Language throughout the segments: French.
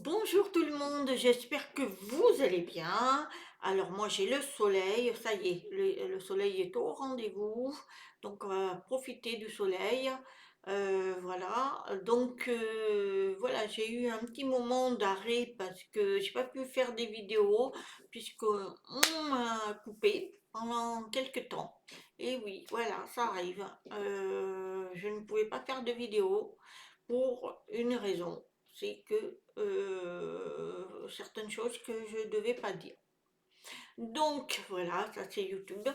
Bonjour tout le monde, j'espère que vous allez bien. Alors moi j'ai le soleil, ça y est, le soleil est au rendez-vous, donc on va profiter du soleil. Voilà, donc voilà, j'ai eu un petit moment d'arrêt parce que j'ai pas pu faire des vidéos puisque on m'a coupé pendant quelques temps. Et oui, voilà, ça arrive. Je ne pouvais pas faire de vidéos pour une raison, c'est que certaines choses que je ne devais pas dire. Donc voilà, ça c'est YouTube.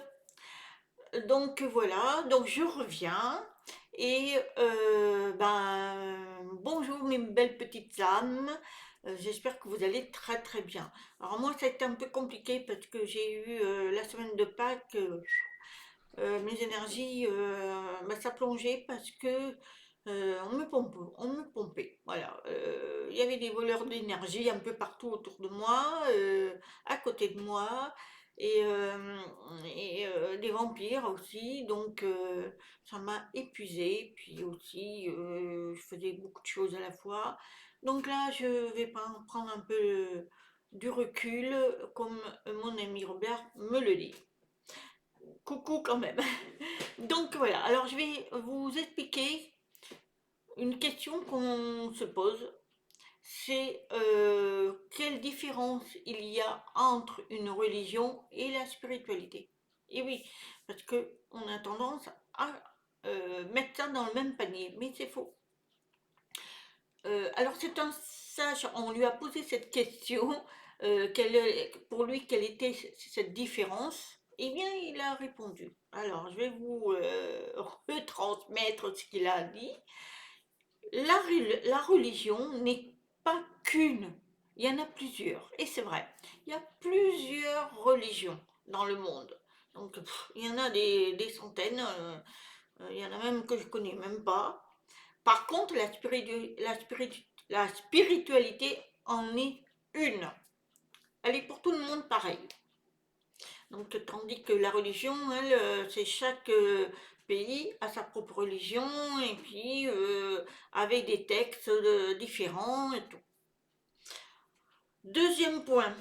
Donc voilà, donc je reviens et bonjour mes belles petites âmes. J'espère que vous allez très très bien. Alors moi ça a été un peu compliqué parce que j'ai eu la semaine de Pâques, mes énergies, ça plongeait parce que on me pompait. Voilà. Il y avait des voleurs d'énergie un peu partout autour de moi, à côté de moi, et des vampires aussi. Donc ça m'a épuisée. Puis aussi, je faisais beaucoup de choses à la fois. Donc là, je vais prendre un peu du recul, comme mon ami Robert me le dit. Coucou quand même. Donc voilà, alors je vais vous expliquer une question qu'on se pose. C'est quelle différence il y a entre une religion et la spiritualité. Et oui, parce que on a tendance à mettre ça dans le même panier, mais c'est faux. Alors c'est un sage, on lui a posé cette question, pour lui quelle était cette différence. Eh bien, il a répondu. Alors, je vais vous retransmettre ce qu'il a dit. La religion n'est pas qu'une, il y en a plusieurs, et c'est vrai. Il y a plusieurs religions dans le monde. Donc, il y en a des centaines, il y en a même que je connais même pas. Par contre, la spiritualité en est une. Elle est pour tout le monde pareille. Donc, tandis que la religion, elle, c'est chaque pays a sa propre religion et puis avec des textes différents et tout. Deuxième point,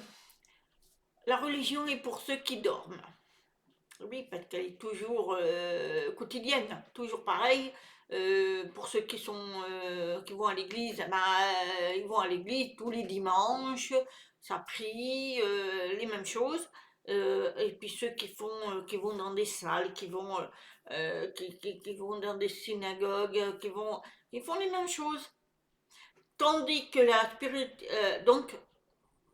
la religion est pour ceux qui dorment. Oui, parce qu'elle est toujours quotidienne, toujours pareil. Pour ceux qui vont à l'église, ils vont à l'église tous les dimanches, ça prie, les mêmes choses. Et puis ceux qui vont dans des salles, qui vont dans des synagogues, qui font les mêmes choses. Tandis que donc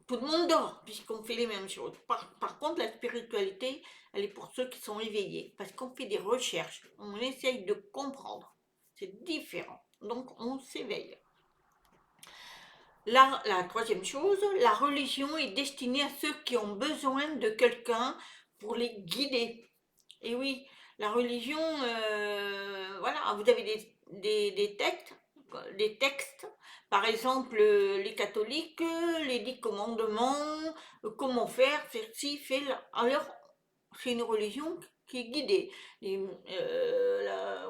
tout le monde dort, puisqu'on fait les mêmes choses. Par contre, la spiritualité, elle est pour ceux qui sont éveillés, parce qu'on fait des recherches, on essaye de comprendre. C'est différent. Donc, on s'éveille. La troisième chose, la religion est destinée à ceux qui ont besoin de quelqu'un pour les guider. Et oui, la religion, voilà, vous avez des textes, par exemple les catholiques, les 10 commandements, comment faire, faire ci, faire là. Alors, c'est une religion qui est guidée.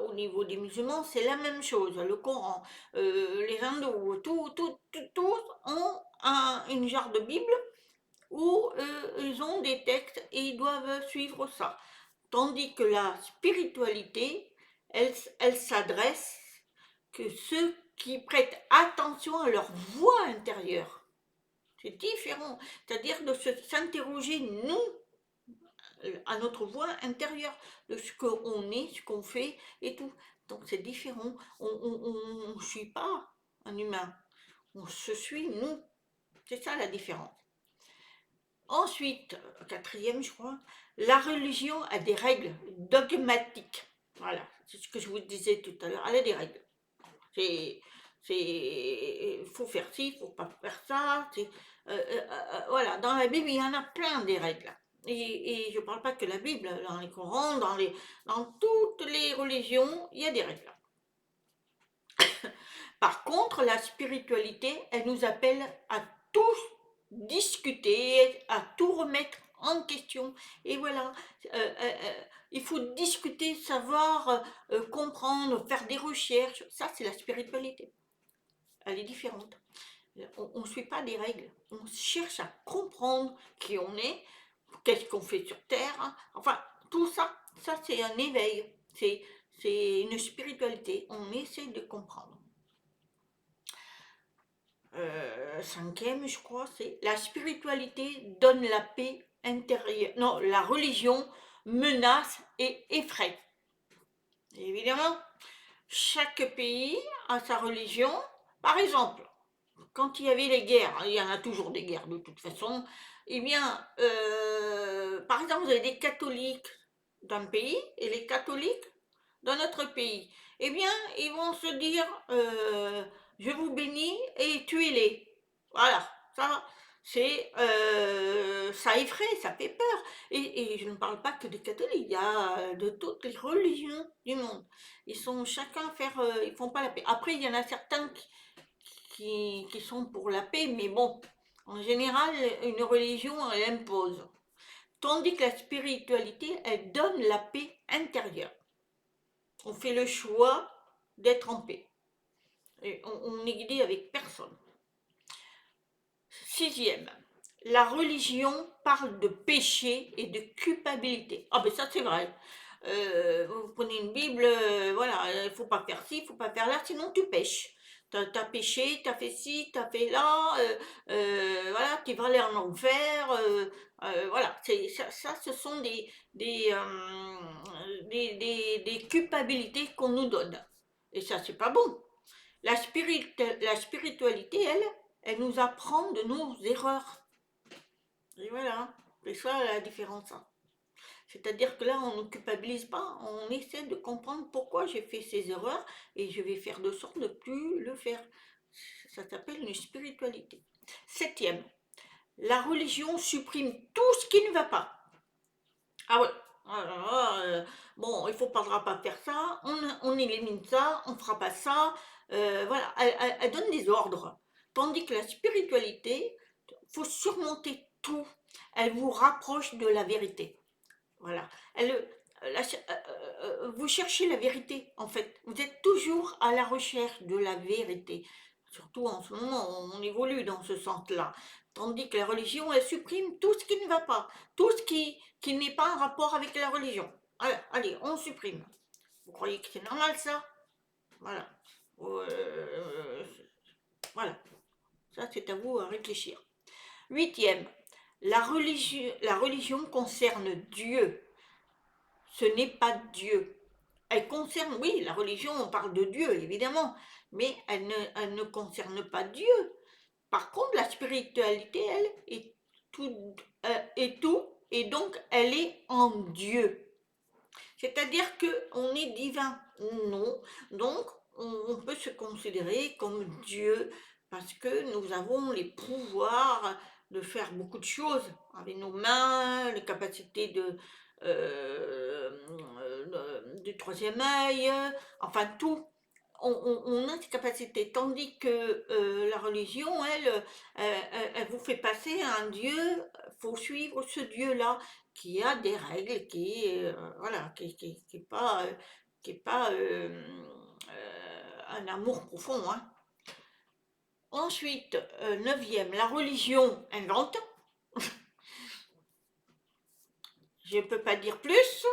Au niveau des musulmans, c'est la même chose, le Coran, les hindous, tous ont une genre de Bible où ils ont des textes et ils doivent suivre ça. Tandis que la spiritualité, elle s'adresse que ceux qui prêtent attention à leur voix intérieure. C'est différent. C'est-à-dire de s'interroger, nous, à notre voix intérieure, de ce qu'on est, ce qu'on fait et tout. Donc c'est différent. On ne suit pas un humain. On se suit, nous. C'est ça la différence. Ensuite, quatrième, je crois, la religion a des règles dogmatiques. Voilà, c'est ce que je vous disais tout à l'heure. Elle a des règles. Il faut faire ci, il faut pas faire ça. Voilà, dans la Bible, il y en a plein des règles. Et je ne parle pas que la Bible, dans les Corans, dans toutes les religions, il y a des règles. Par contre, la spiritualité, elle nous appelle à tous discuter, à tout remettre en question. Et voilà, il faut discuter, savoir, comprendre, faire des recherches. Ça, c'est la spiritualité. Elle est différente. On ne suit pas des règles, on cherche à comprendre qui on est, qu'est-ce qu'on fait sur Terre, hein. Enfin, tout ça, ça c'est un éveil, c'est une spiritualité, on essaie de comprendre. Cinquième, je crois, c'est la spiritualité donne la paix intérieure. Non, la religion menace et effraie. Évidemment, chaque pays a sa religion. Par exemple, quand il y avait les guerres, il y en a toujours des guerres de toute façon, eh bien, par exemple, vous avez des catholiques d'un pays et les catholiques dans notre pays. Eh bien, ils vont se dire, je vous bénis et tuez-les. Voilà, ça, ça effraie, ça fait peur. Et je ne parle pas que des catholiques, il y a de toutes les religions du monde. Ils sont chacun faire, ils font pas la paix. Après, il y en a certains qui sont pour la paix, mais bon, en général, une religion, elle impose. Tandis que la spiritualité, elle donne la paix intérieure. On fait le choix d'être en paix. Et on n'est guidé avec personne. Sixième, la religion parle de péché et de culpabilité. Ah ben ça c'est vrai. Vous prenez une Bible, voilà, il faut pas faire ci, il faut pas faire là, sinon tu pêches. T'as péché, t'as fait ci, t'as fait là, voilà, tu vas aller en enfer, voilà. Ça, ce sont des culpabilités qu'on nous donne. Et ça, c'est pas bon. La spiritualité, elle nous apprend de nos erreurs. Et voilà, c'est ça la différence, hein. C'est-à-dire que là, on ne culpabilise pas, on essaie de comprendre pourquoi j'ai fait ces erreurs et je vais faire de sorte de ne plus le faire. Ça s'appelle une spiritualité. Septième, la religion supprime tout ce qui ne va pas. Ah ouais, bon, il ne faudra pas faire ça, on élimine ça, on ne fera pas ça. Voilà, elle donne des ordres. Tandis que la spiritualité, il faut surmonter tout. Elle vous rapproche de la vérité. Voilà. Vous cherchez la vérité, en fait. Vous êtes toujours à la recherche de la vérité. Surtout en ce moment, on évolue dans ce sens-là. Tandis que la religion, elle supprime tout ce qui ne va pas, tout ce qui n'est pas en rapport avec la religion. Allez, on supprime. Vous croyez que c'est normal ça? Voilà. Euh, voilà. Ça, c'est à vous à réfléchir. Huitième, la religion concerne Dieu. Ce n'est pas Dieu. Elle concerne, oui, la religion, on parle de Dieu, évidemment, mais elle ne concerne pas Dieu. Par contre, la spiritualité, elle, est tout, et donc elle est en Dieu. C'est-à-dire qu'on est divin. Non. Donc, on peut se considérer comme Dieu, parce que nous avons les pouvoirs de faire beaucoup de choses avec nos mains, les capacités du troisième œil, enfin tout. On a ces capacités, tandis que la religion, elle vous fait passer à un Dieu, faut suivre ce Dieu-là, qui a des règles, voilà, qui est pas, un amour profond, hein. Ensuite, neuvième, la religion invente. Je ne peux pas dire plus.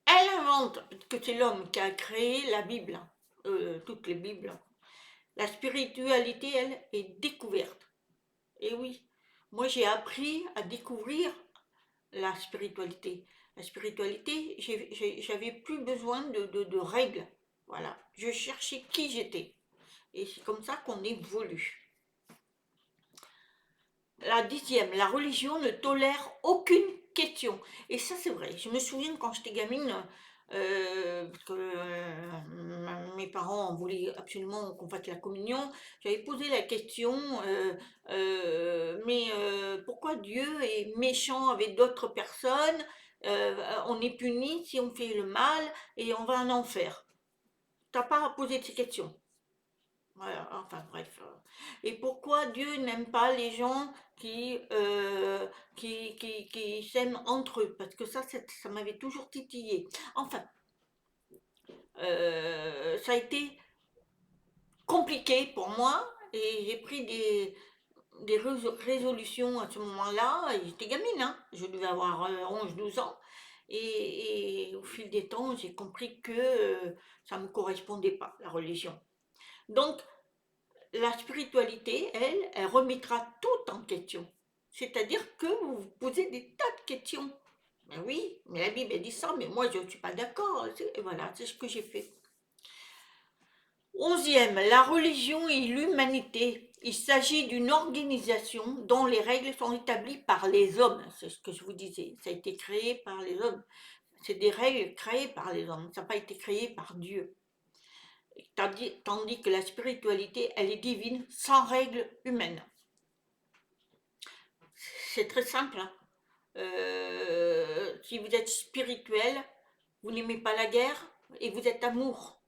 Elle invente, que c'est l'homme qui a créé la Bible, toutes les Bibles. La spiritualité, elle, est découverte. Et oui, moi j'ai appris à découvrir la spiritualité. La spiritualité, j'avais plus besoin de règles. Voilà, je cherchais qui j'étais. Et c'est comme ça qu'on évolue. La dixième, la religion ne tolère aucune question. Et ça, c'est vrai. Je me souviens quand j'étais gamine, parce que mes parents voulaient absolument qu'on fasse la communion, j'avais posé la question, mais pourquoi Dieu est méchant avec d'autres personnes? On est puni si on fait le mal et on va en enfer. T'as pas à poser ces questions. Voilà, enfin bref. Et pourquoi Dieu n'aime pas les gens qui s'aiment entre eux? Parce que ça m'avait toujours titillé. Enfin, ça a été compliqué pour moi et j'ai pris des résolutions à ce moment-là. J'étais gamine, hein, je devais avoir 11-12 ans. Et au fil des temps, j'ai compris que ça ne me correspondait pas, la religion. Donc, la spiritualité, elle remettra tout en question. C'est-à-dire que vous vous posez des tas de questions. Mais oui, mais la Bible elle dit ça, mais moi je ne suis pas d'accord. Et voilà, c'est ce que j'ai fait. 11e, la religion et l'humanité. Il s'agit d'une organisation dont les règles sont établies par les hommes. C'est ce que je vous disais. Ça a été créé par les hommes. C'est des règles créées par les hommes. Ça n'a pas été créé par Dieu. Tandis que la spiritualité, elle est divine, sans règles humaines. C'est très simple, hein. Si vous êtes spirituel, vous n'aimez pas la guerre et vous êtes amour.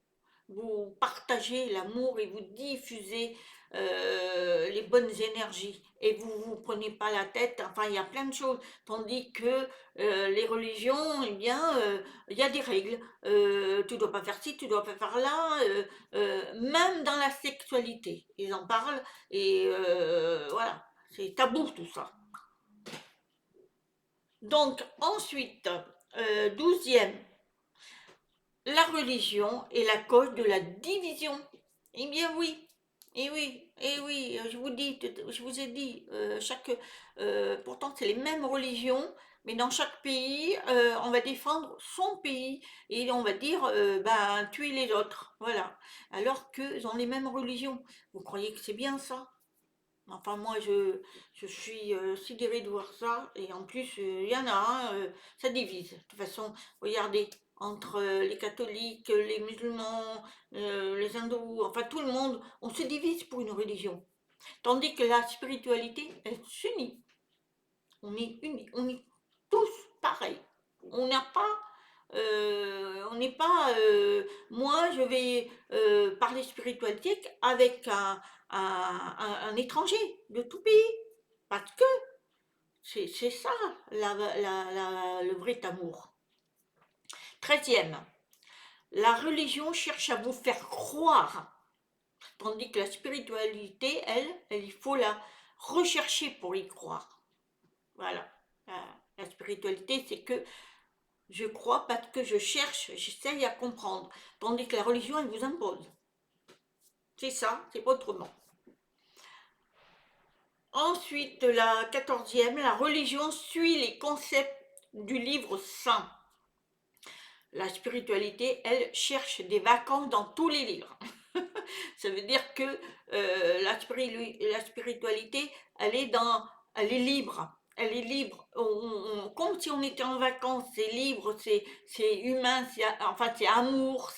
Vous partagez l'amour et vous diffusez les bonnes énergies et vous prenez pas la tête. Enfin, il y a plein de choses. Tandis que les religions, eh bien, il y a des règles. Tu dois pas faire ci, tu dois pas faire là. Même dans la sexualité, ils en parlent et voilà, c'est tabou tout ça. Donc ensuite, 12e, la religion est la cause de la division. Eh bien oui, eh oui, je vous ai dit, pourtant c'est les mêmes religions, mais dans chaque pays, on va défendre son pays et on va dire, ben, tuer les autres, voilà. Alors qu'ils ont les mêmes religions. Vous croyez que c'est bien ça? Enfin, moi, je suis sidérée de voir ça. Et en plus, il y en a, hein, ça divise. De toute façon, regardez, entre les catholiques, les musulmans, les hindous, enfin tout le monde, on se divise pour une religion. Tandis que la spiritualité, elle s'unit. On est unis, on est tous pareils. On n'a pas, on n'est pas, moi je vais parler spiritualité avec un étranger de tout pays. Parce que c'est ça le vrai amour. 13e, la religion cherche à vous faire croire, tandis que la spiritualité, il faut la rechercher pour y croire. Voilà. La spiritualité, c'est que je crois parce que je cherche, j'essaye à comprendre. Tandis que la religion, elle vous impose. C'est ça, c'est pas autrement. Ensuite, la 14e, la religion suit les concepts du livre saint. La spiritualité, elle cherche des vacances dans tous les livres. Ça veut dire que la spiritualité, elle est libre. Elle est libre. Comme si on était en vacances, c'est libre, c'est humain, enfin c'est amour,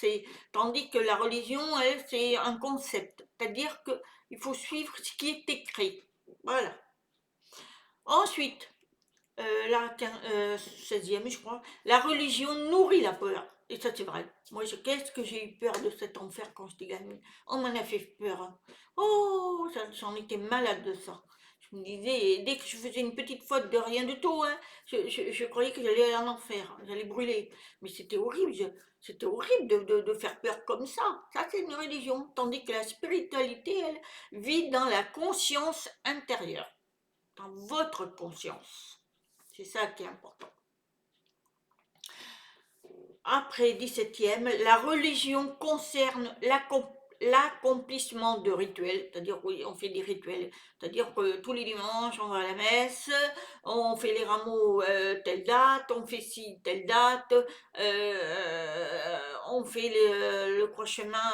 tandis que la religion, elle, c'est un concept. C'est-à-dire qu'il faut suivre ce qui est écrit. Voilà. Ensuite, 16e, je crois, la religion nourrit la peur. Et ça, c'est vrai. Moi, qu'est-ce que j'ai eu peur de cet enfer quand j'étais gamine. On m'en a fait peur, hein. Oh, j'en étais malade de ça. Je me disais, dès que je faisais une petite faute de rien du tout, hein, je croyais que j'allais aller en enfer, hein, j'allais brûler. Mais c'était horrible, c'était horrible de faire peur comme ça. Ça, c'est une religion. Tandis que la spiritualité, elle, vit dans la conscience intérieure, dans votre conscience. C'est ça qui est important. Après 17e, la religion concerne l'accomplissement de rituels, c'est-à-dire oui, on fait des rituels, c'est-à-dire que tous les dimanches on va à la messe, on fait les rameaux telle date, on fait ci telle date, on fait le croix chemin,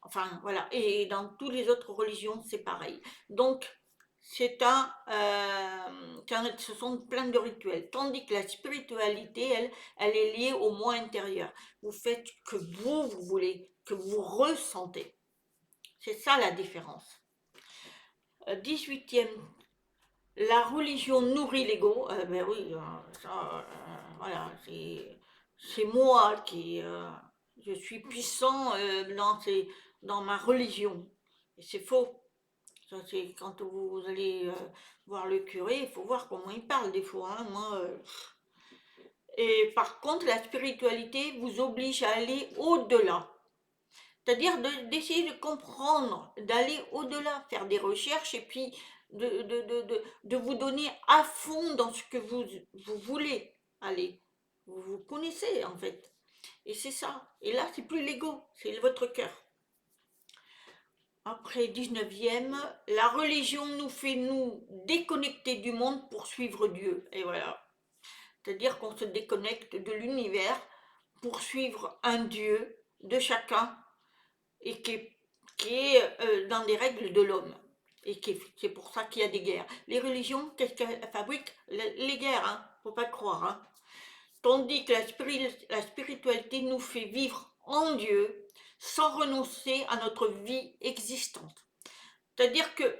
enfin voilà, et dans toutes les autres religions c'est pareil. Donc ce sont plein de rituels. Tandis que la spiritualité, elle est liée au moi intérieur. Vous faites que vous voulez, que vous ressentez. C'est ça la différence. 18e, la religion nourrit l'ego. Ben oui, ça, voilà, c'est moi je suis puissant dans ma religion. Et c'est faux. Ça, c'est quand vous allez voir le curé, il faut voir comment il parle des fois, hein. Moi, et par contre, la spiritualité vous oblige à aller au-delà. C'est-à-dire d'essayer de comprendre, d'aller au-delà, faire des recherches et puis de vous donner à fond dans ce que vous voulez aller. Vous connaissez en fait. Et c'est ça. Et là, c'est plus l'ego, c'est votre cœur. Après 19e, la religion nous fait nous déconnecter du monde pour suivre Dieu. Et voilà. C'est-à-dire qu'on se déconnecte de l'univers pour suivre un Dieu de chacun et qui est dans des règles de l'homme. Et c'est pour ça qu'il y a des guerres. Les religions, qu'est-ce qu'elles fabriquent? Les guerres, hein, faut pas croire. Hein. Tandis que la spiritualité nous fait vivre en Dieu sans renoncer à notre vie existante. C'est-à-dire que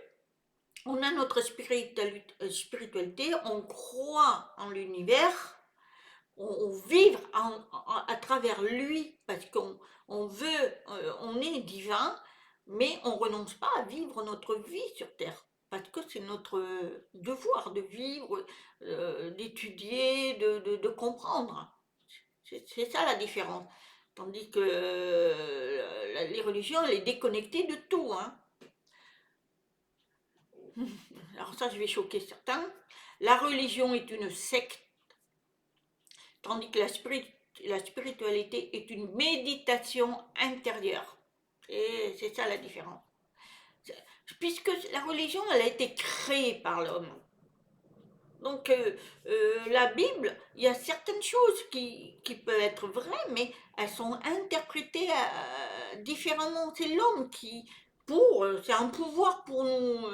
on a notre spiritualité, on croit en l'univers, on vit à travers lui parce qu'on veut, on est divin, mais on renonce pas à vivre notre vie sur Terre. Parce que c'est notre devoir de vivre, d'étudier, de comprendre. C'est ça la différence. Tandis que les religions, elle est déconnectée de tout. Hein. Alors ça, je vais choquer certains. La religion est une secte, tandis que la spiritualité est une méditation intérieure. Et c'est ça la différence. Puisque la religion, elle a été créée par l'homme. Donc la Bible, il y a certaines choses qui peuvent être vraies, mais elles sont interprétées différemment. C'est l'homme qui, c'est un pouvoir pour nous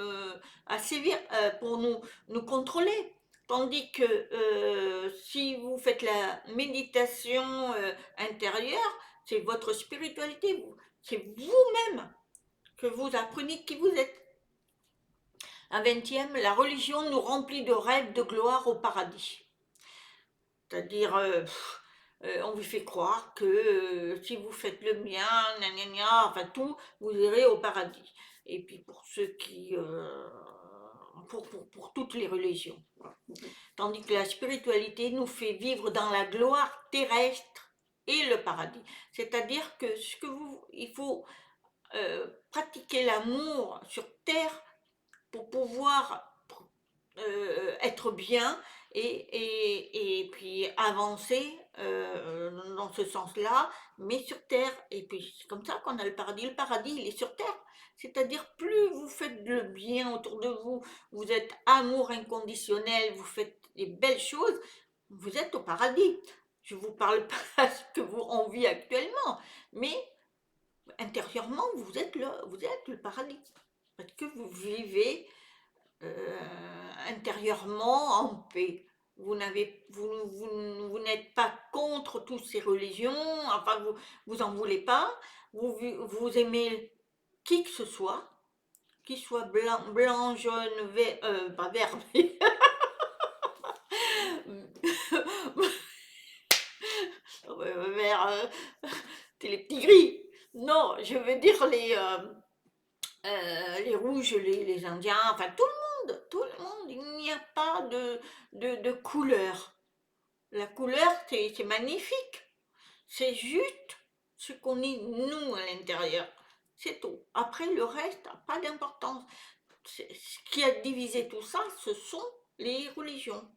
assévir, pour nous contrôler. Tandis que si vous faites la méditation intérieure, c'est votre spiritualité, c'est vous-même que vous apprenez qui vous êtes. Un 20e, la religion nous remplit de rêves de gloire au paradis. C'est-à-dire, on vous fait croire que si vous faites le bien, enfin tout, vous irez au paradis. Et puis pour ceux qui... pour toutes les religions. Tandis que la spiritualité nous fait vivre dans la gloire terrestre et le paradis. C'est-à-dire que il faut pratiquer l'amour sur terre pour pouvoir être bien et puis avancer dans ce sens-là, mais sur Terre. Et puis c'est comme ça qu'on a le paradis. Le paradis, il est sur Terre. C'est-à-dire, plus vous faites le bien autour de vous, vous êtes amour inconditionnel, vous faites des belles choses, vous êtes au paradis. Je ne vous parle pas de ce que on vit actuellement, mais intérieurement, vous êtes le paradis. Parce que vous vivez intérieurement en paix. Vous n'êtes pas contre toutes ces religions, enfin vous en voulez pas, vous aimez qui que ce soit, qu'il soit blanc, jaune, vert, pas vert, mais vert, c'est les petits gris. Non, je veux dire les rouges, les Indiens, enfin tout le monde, il n'y a pas de couleur. La couleur, c'est magnifique. C'est juste ce qu'on est nous à l'intérieur. C'est tout. Après, le reste n'a pas d'importance. Ce qui a divisé tout ça, ce sont les religions.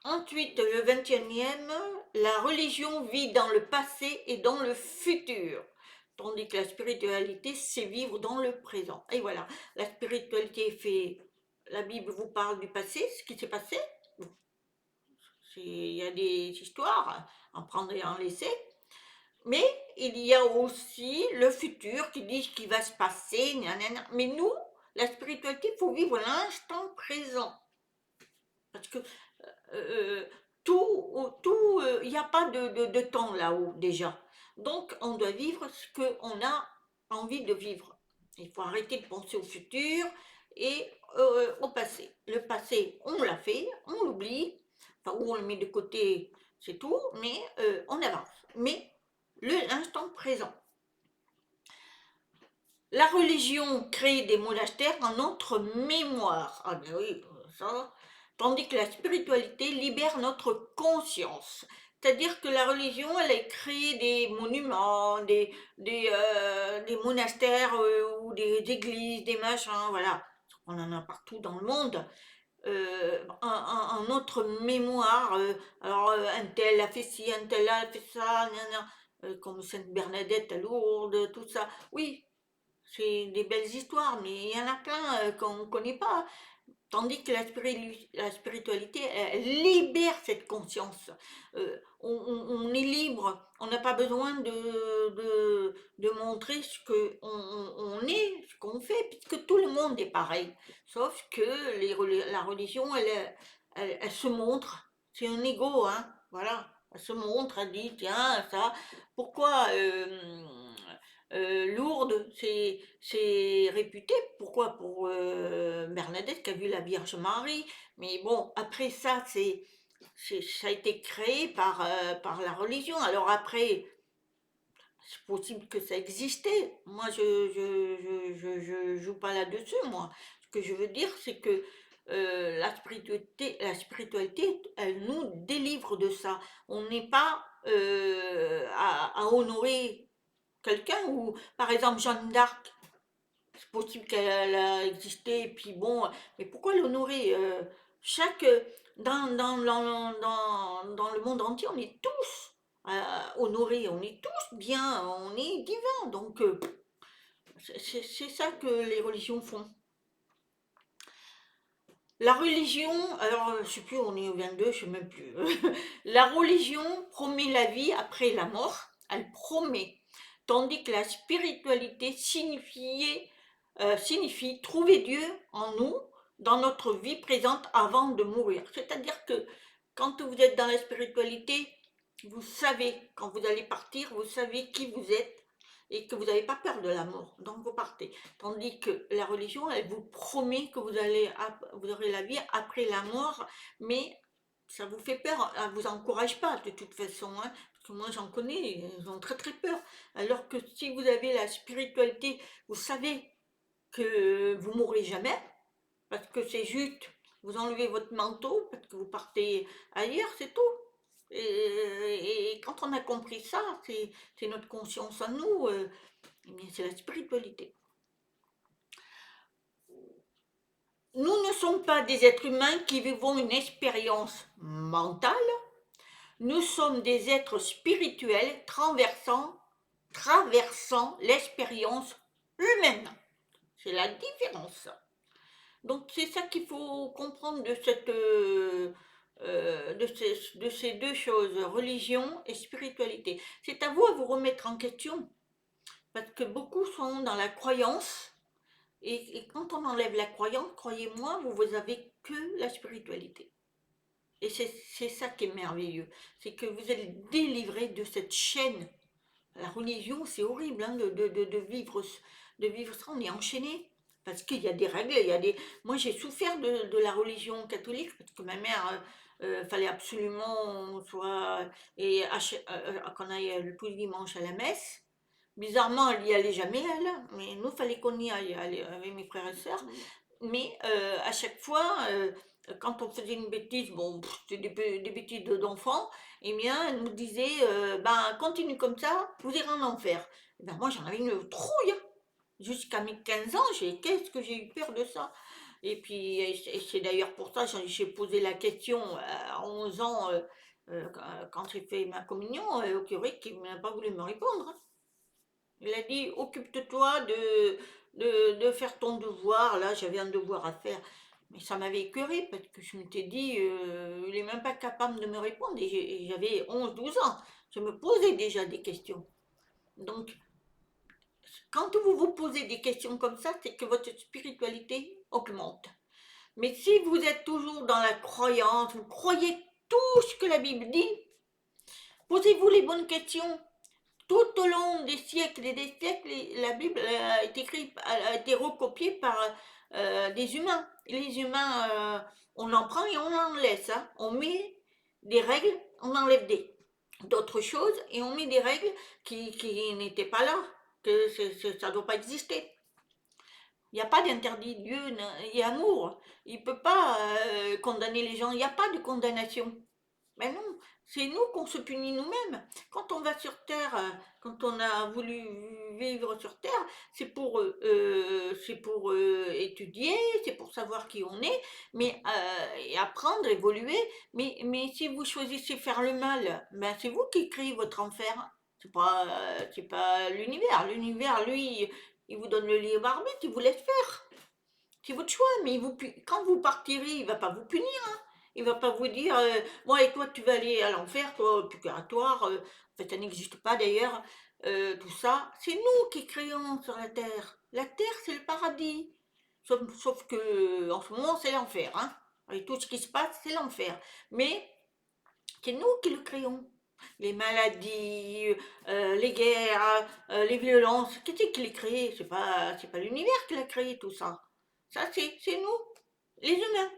Ensuite, le 21e, la religion vit dans le passé et dans le futur. Tandis que la spiritualité, c'est vivre dans le présent. Et voilà, la spiritualité fait... La Bible vous parle du passé, ce qui s'est passé. Il y a des histoires, en prendre et en laisser. Mais il y a aussi le futur qui dit ce qui va se passer. Nanana. Mais nous, la spiritualité, il faut vivre l'instant présent. Parce que il n'y a pas de temps là-haut déjà. Donc, on doit vivre ce qu'on a envie de vivre. Il faut arrêter de penser au futur et au passé. Le passé, on l'a fait, on l'oublie, enfin, ou on le met de côté, c'est tout, mais on avance. Mais l'instant présent. La religion crée des monastères en notre mémoire. Ah ben oui, ça. Tandis que la spiritualité libère notre conscience. C'est-à-dire que la religion, elle a créé des monuments, des monastères ou des églises, des machins, voilà. On en a partout dans le monde. En notre mémoire, alors un tel a fait ci, un tel a fait ça, gna gna, comme Sainte Bernadette à Lourdes, tout ça. Oui, c'est des belles histoires, mais il y en a plein qu'on ne connaît pas. Tandis que la spiritualité, elle libère cette conscience. On est libre, on n'a pas besoin de montrer ce qu'on est, ce qu'on fait, puisque tout le monde est pareil. Sauf que la religion, elle se montre. C'est un ego, hein. Voilà. Elle se montre, elle dit, tiens, ça, pourquoi Lourdes, c'est réputé. Pourquoi? Pour Bernadette qui a vu la Vierge Marie. Mais bon, après ça, ça a été créé par la religion. Alors après, c'est possible que ça existait. Moi, je joue pas là-dessus, moi. Ce que je veux dire, c'est que la spiritualité, elle nous délivre de ça. On n'est pas à honorer quelqu'un ou, par exemple, Jeanne d'Arc. C'est possible qu'elle a existé, et puis bon, mais pourquoi l'honorer chaque, dans le monde entier, on est tous honorés, on est tous bien, on est divins, donc c'est ça que les religions font. La religion, alors je sais plus, on est au 22, je sais même plus. La religion promet la vie après la mort, elle promet, tandis que la spiritualité signifie trouver Dieu en nous, dans notre vie présente avant de mourir. C'est-à-dire que quand vous êtes dans la spiritualité, vous savez, quand vous allez partir, vous savez qui vous êtes et que vous n'avez pas peur de la mort, donc vous partez. Tandis que la religion, elle vous promet que vous aurez la vie après la mort, mais ça vous fait peur, elle vous encourage pas de toute façon, hein, parce que moi j'en connais, ils ont très très peur. Alors que si vous avez la spiritualité, vous savez que vous mourrez jamais, parce que c'est juste, vous enlevez votre manteau, parce que vous partez ailleurs, c'est tout. Et quand on a compris ça, c'est notre conscience à nous, eh bien, c'est la spiritualité. Nous ne sommes pas des êtres humains qui vivons une expérience mentale, nous sommes des êtres spirituels traversant l'expérience humaine. C'est la différence. Donc c'est ça qu'il faut comprendre de ces deux choses, religion et spiritualité. C'est à vous à vous remettre en question, parce que beaucoup sont dans la croyance, et quand on enlève la croyance, croyez-moi, vous avez que la spiritualité. Et c'est ça qui est merveilleux, c'est que vous êtes délivré de cette chaîne. La religion, c'est horrible hein, de vivre ça, on est enchaîné. Parce qu'il y a des règles, il y a des... Moi, j'ai souffert de la religion catholique, parce que ma mère, fallait absolument soit... Et qu'on aille tous les dimanches à la messe. Bizarrement, elle n'y allait jamais, elle, mais nous, fallait qu'on y aille, avec mes frères et sœurs. Mais à chaque fois, quand on faisait une bêtise, bon, c'était des bêtises d'enfants, eh bien, elle nous disait, ben, continue comme ça, vous irez en enfer. Eh ben, moi, j'en avais une trouille. Jusqu'à mes 15 ans, qu'est-ce que j'ai eu peur de ça? Et puis, et c'est d'ailleurs pour ça que j'ai posé la question à 11 ans, quand j'ai fait ma communion, au curé qui n'a pas voulu me répondre, hein. Il a dit, occupe-toi de faire ton devoir. Là, j'avais un devoir à faire. Mais ça m'avait écœuré parce que je m'étais dit, il n'est même pas capable de me répondre. Et j'avais 11 12 ans. Je me posais déjà des questions. Donc, quand vous vous posez des questions comme ça, c'est que votre spiritualité augmente. Mais si vous êtes toujours dans la croyance, vous croyez tout ce que la Bible dit, posez-vous les bonnes questions. Tout au long des siècles et des siècles, la Bible a été recopiée par des humains. Les humains, on en prend et on en laisse, hein. On met des règles, on enlève d'autres choses et on met des règles qui n'étaient pas là, que ça ne doit pas exister. Il n'y a pas d'interdit. Dieu est amour. Il ne peut pas condamner les gens. Il n'y a pas de condamnation. Mais non, C'est nous qu'on se punit nous-mêmes. Quand on va sur Terre, quand on a voulu vivre sur Terre, c'est pour étudier, c'est pour savoir qui on est, mais et apprendre, évoluer. Mais si vous choisissez faire le mal, ben c'est vous qui créez votre enfer. C'est pas l'univers. L'univers, lui, il vous donne le libre arbitre, il vous laisse faire. C'est votre choix, mais quand vous partirez, il va pas vous punir. Il va pas vous dire, bon, et toi, tu vas aller à l'enfer, toi, au purgatoire. En fait, ça n'existe pas d'ailleurs. Tout ça, c'est nous qui créons sur la terre. La terre, c'est le paradis. Sauf que, en ce moment, c'est l'enfer. Hein. Avec tout ce qui se passe, c'est l'enfer. Mais c'est nous qui le créons. Les maladies, les guerres, les violences, qui c'est qui les crée? C'est pas l'univers qui l'a créé tout ça. Ça, c'est nous, les humains.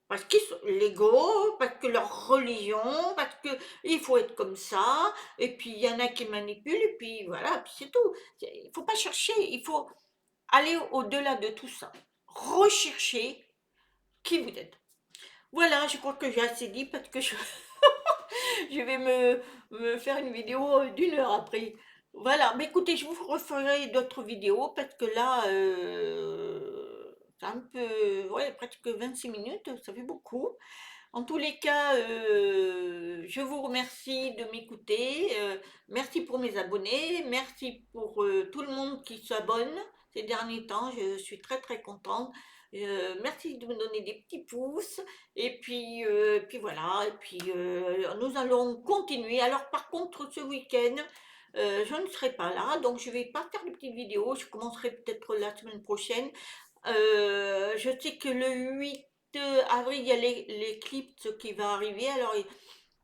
Parce qu'ils sont l'ego, parce que leur religion, parce que il faut être comme ça, et puis il y en a qui manipulent, et puis voilà, puis c'est tout. Il faut pas chercher, il faut aller au-delà de tout ça. Rechercher qui vous êtes. Voilà, je crois que j'ai assez dit parce que je vais me faire une vidéo d'1 heure après. Voilà, mais écoutez, je vous referai d'autres vidéos parce que là, c'est un peu, ouais, presque 26 minutes, ça fait beaucoup. En tous les cas, je vous remercie de m'écouter. Merci pour mes abonnés. Merci pour tout le monde qui s'abonne ces derniers temps. Je suis très très contente. Merci de me donner des petits pouces. Puis voilà. Et puis nous allons continuer. Alors par contre, ce week-end, je ne serai pas là. Donc je vais pas faire de petites vidéos. Je commencerai peut-être la semaine prochaine. Je sais que le 8 avril, il y a l'éclipse qui va arriver. Alors,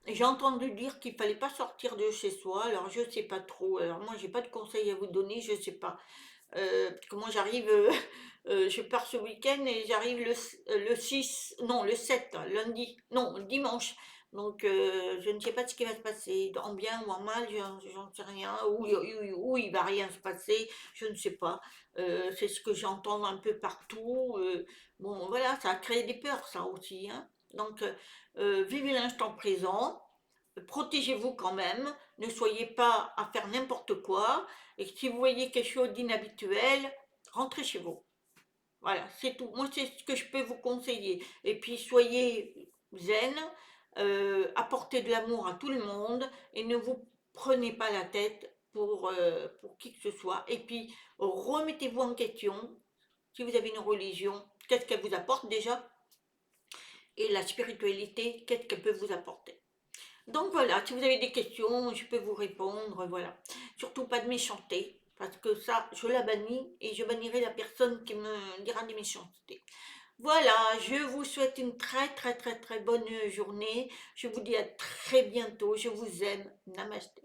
j'ai entendu dire qu'il fallait pas sortir de chez soi. Alors, je sais pas trop. Alors, moi, j'ai pas de conseils à vous donner. Je sais pas. Parce que moi, j'arrive, je pars ce week-end et j'arrive le 6, non, le 7, lundi, non, dimanche. Donc, je ne sais pas ce qui va se passer, en bien ou en mal, j'en sais rien, où il va rien se passer, je ne sais pas. C'est ce que j'entends un peu partout. Bon, voilà, ça a créé des peurs, ça aussi, hein. Donc, vivez l'instant présent, protégez-vous quand même, ne soyez pas à faire n'importe quoi, et si vous voyez quelque chose d'inhabituel, rentrez chez vous. Voilà, c'est tout. Moi, c'est ce que je peux vous conseiller. Et puis, soyez zen, apportez de l'amour à tout le monde et ne vous prenez pas la tête pour qui que ce soit. Et puis, remettez-vous en question. Si vous avez une religion, qu'est-ce qu'elle vous apporte déjà? Et la spiritualité, qu'est-ce qu'elle peut vous apporter? Donc voilà, si vous avez des questions, je peux vous répondre, voilà. Surtout pas de méchanceté, parce que ça, je la bannis et je bannirai la personne qui me dira des méchancetés. Voilà, je vous souhaite une très très très très bonne journée. Je vous dis à très bientôt. Je vous aime. Namasté.